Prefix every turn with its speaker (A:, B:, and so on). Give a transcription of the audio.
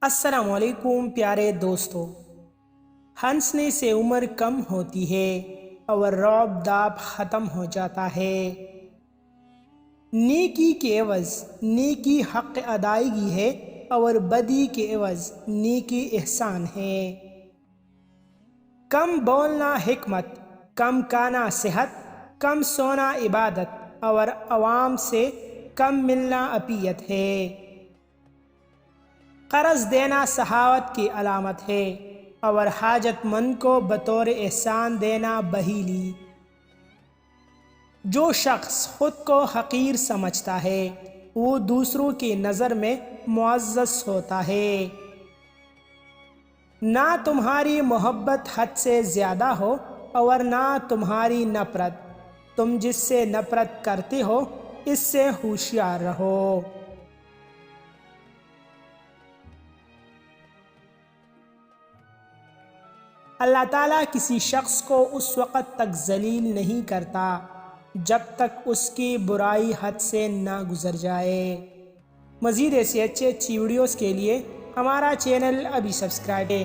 A: السلام علیکم پیارے دوستو، ہنسنے سے عمر کم ہوتی ہے اور رعب داب ختم ہو جاتا ہے۔ نیکی کے عوض نیکی حق ادائیگی ہے اور بدی کے عوض نیکی احسان ہے۔ کم بولنا حکمت، کم کھانا صحت، کم سونا عبادت اور عوام سے کم ملنا عافیت ہے۔ قرض دینا سخاوت کی علامت ہے اور حاجت مند کو بطور احسان دینا بخیلی۔ جو شخص خود کو حقیر سمجھتا ہے وہ دوسروں کی نظر میں معزز ہوتا ہے۔ نہ تمہاری محبت حد سے زیادہ ہو اور نہ تمہاری نفرت، تم جس سے نفرت کرتے ہو اس سے ہوشیار رہو۔ اللہ تعالیٰ کسی شخص کو اس وقت تک ذلیل نہیں کرتا جب تک اس کی برائی حد سے نہ گزر جائے۔ مزید ایسی اچھی ویڈیوز کے لیے ہمارا چینل ابھی سبسکرائب کریں۔